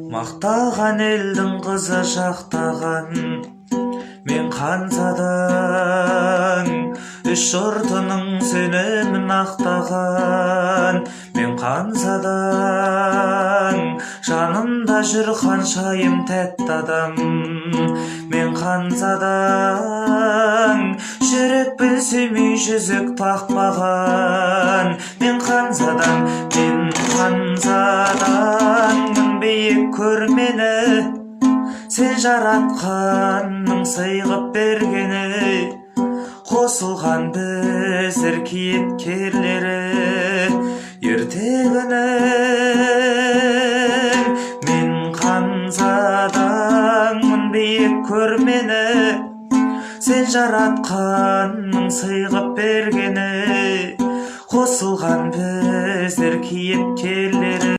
Мақтаған елдің қызы жақтаған мен қансадан, үш жұртының сенемін ақтаған мен қансадан, жанымда жүр ханшайым тәтті адам мен қансадан, жүрек білсемей жүзік тақпаған мен қансадан, биік көрмені сен жаратқанның сыйғып бергені, қосылған біздер кейіпкерлері ертегінің. Мен қансаданмын биік көрмені сен жаратқанның сыйғып бергені, қосылған біздер кейіпкерлері.